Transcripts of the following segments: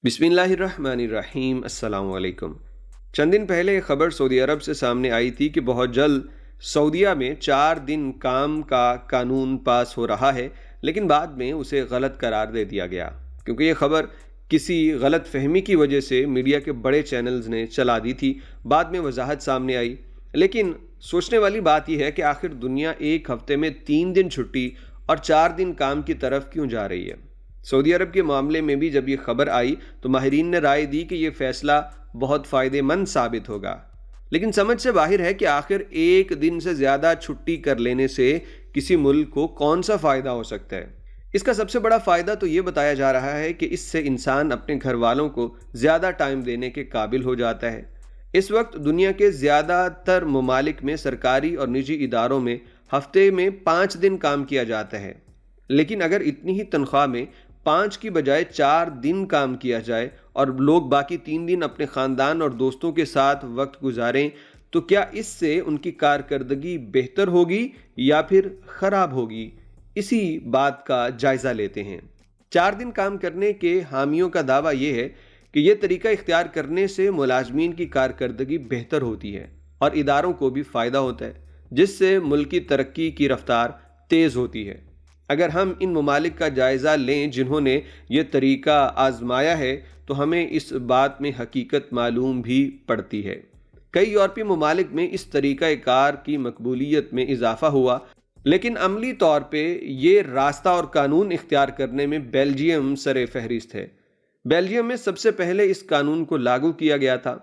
बिस्मिल्लाहिर्रहमानिर्रहीम। अस्सलाम वालेकुम। चंद दिन पहले खबर सऊदी अरब से सामने आई थी कि बहुत जल्द सऊदीया में 4 दिन काम का कानून पास हो रहा है, लेकिन बाद में उसे गलत करार दे दिया गया क्योंकि ये खबर किसी गलत फहमी की वजह से मीडिया के बड़े चैनल्स ने चला दी थी। बाद में वजाहत सामने आई, लेकिन सोचने वाली बात यह है कि आखिर दुनिया एक हफ्ते में 3 दिन छुट्टी और 4 दिन काम की तरफ क्यों जा रही है। सऊदी अरब के मामले में भी जब ये खबर आई तो माहिरीन ने राय दी कि ये फैसला बहुत फ़ायदेमंद साबित होगा, लेकिन समझ से बाहर है कि आखिर एक दिन से ज़्यादा छुट्टी कर लेने से किसी मुल्क को कौन सा फ़ायदा हो सकता है। इसका सबसे बड़ा फ़ायदा तो ये बताया जा रहा है कि इससे इंसान अपने घर वालों को ज़्यादा टाइम देने के काबिल हो जाता है। इस वक्त दुनिया के ज़्यादातर ममालिक में सरकारी और निजी इदारों में हफ्ते में 5 दिन काम किया जाता है, लेकिन अगर इतनी ही तनख्वाह में 5 की बजाय 4 दिन काम किया जाए और लोग बाकी 3 दिन अपने ख़ानदान और दोस्तों के साथ वक्त गुजारें, तो क्या इससे उनकी कारकर्दगी बेहतर होगी या फिर ख़राब होगी? इसी बात का जायज़ा लेते हैं। 4 दिन काम करने के हामियों का दावा यह है कि यह तरीका इख्तियार करने से मुलाजमीन की कारकर्दगी बेहतर होती है और इदारों को भी फ़ायदा होता है, जिससे मुल्क की तरक्की की रफ्तार तेज़ होती है। अगर हम इन ममालिक का जायज़ा लें जिन्होंने ये तरीका आजमाया है, तो हमें इस बात में हकीकत मालूम भी पड़ती है। कई यूरोपीय ममालिक में इस तरीक़ा कार की मकबूलियत में इजाफ़ा हुआ, लेकिन अमली तौर पे ये रास्ता और कानून इख्तियार करने में बेल्जियम सरे फहरिस्त है। बेल्जियम में सबसे पहले इस कानून को लागू किया गया था।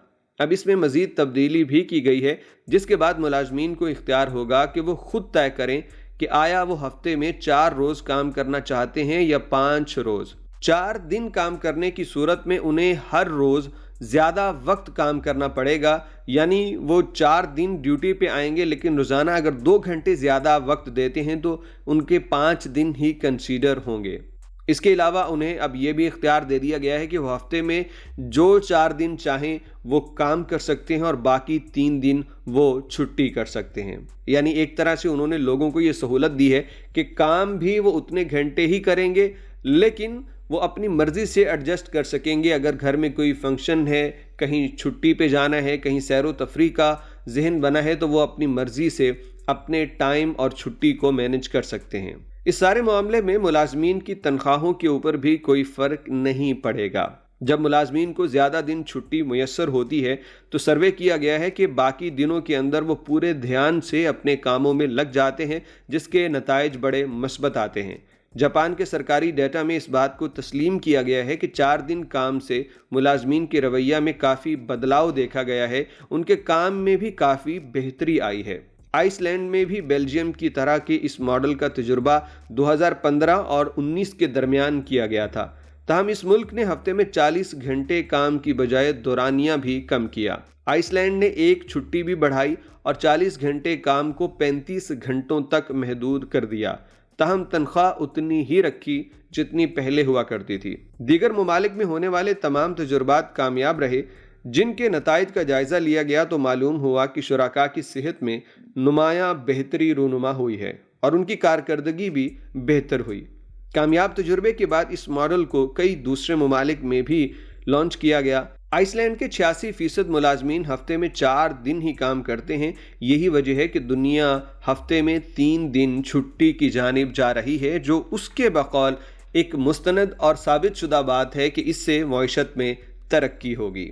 अब इसमें मज़ीद तब्दीली भी की गई है, जिसके बाद मुलाजमीन को इख्तियार होगा कि वो खुद तय करें कि आया वो हफ्ते में 4 रोज़ काम करना चाहते हैं या 5 रोज़। 4 दिन काम करने की सूरत में उन्हें हर रोज़ ज़्यादा वक्त काम करना पड़ेगा, यानी वो 4 दिन ड्यूटी पे आएंगे, लेकिन रोज़ाना अगर 2 घंटे ज़्यादा वक्त देते हैं तो उनके 5 दिन ही कंसीडर होंगे। इसके अलावा उन्हें अब ये भी इख्तियार दे दिया गया है कि वो हफ्ते में जो 4 दिन चाहें वो काम कर सकते हैं और बाकी 3 दिन वो छुट्टी कर सकते हैं। यानी एक तरह से उन्होंने लोगों को ये सहूलत दी है कि काम भी वो उतने घंटे ही करेंगे, लेकिन वो अपनी मर्ज़ी से एडजस्ट कर सकेंगे। अगर घर में कोई फंक्शन है, कहीं छुट्टी पे जाना है, कहीं सैर व तफरीह का जहन बना है, तो वो अपनी मर्ज़ी से अपने टाइम और छुट्टी को मैनेज कर सकते हैं। इस सारे मामले में मुलाजमीन की तनख्वाहों के ऊपर भी कोई फ़र्क नहीं पड़ेगा। जब मुलाजमीन को ज़्यादा दिन छुट्टी मुयस्सर होती है तो सर्वे किया गया है कि बाकी दिनों के अंदर वो पूरे ध्यान से अपने कामों में लग जाते हैं, जिसके नताइज बड़े मस्बत आते हैं। जापान के सरकारी डेटा में इस बात को तस्लीम किया गया है कि 4 दिन काम से मुलाजमीन के रवैया में काफ़ी बदलाव देखा गया है, उनके काम में भी काफ़ी बेहतरी आई है। आइसलैंड में भी बेल्जियम की तरह के इस मॉडल का तजुर्बा 2015 और 19 के दरमियान किया गया था। ताहम इस मुल्क ने हफ्ते में 40 घंटे काम की बजाय दौरानिया भी कम किया। आइसलैंड ने एक छुट्टी भी बढ़ाई और 40 घंटे काम को 35 घंटों तक महदूद कर दिया। ताहम तनख्वाह उतनी ही रखी जितनी पहले हुआ करती थी। दीगर ममालिक में होने वाले तमाम तजुर्बात कामयाब रहे, जिनके नताइज का जायज़ा लिया गया तो मालूम हुआ कि शुराका की सेहत में नुमायाँ बेहतरी रूनुमा हुई है और उनकी कारकर्दगी भी बेहतर हुई। कामयाब तजुर्बे के बाद इस मॉडल को कई दूसरे ममालिक में भी लॉन्च किया गया। आइसलैंड के 86% मुलाजमीन हफ्ते में 4 दिन ही काम करते हैं। यही वजह है कि दुनिया हफ्ते में 3 दिन छुट्टी की जानिब जा रही है, जो उसके बकौल एक मुस्तनद और साबित शुदा बात है कि इससे मईशत में तरक्की होगी।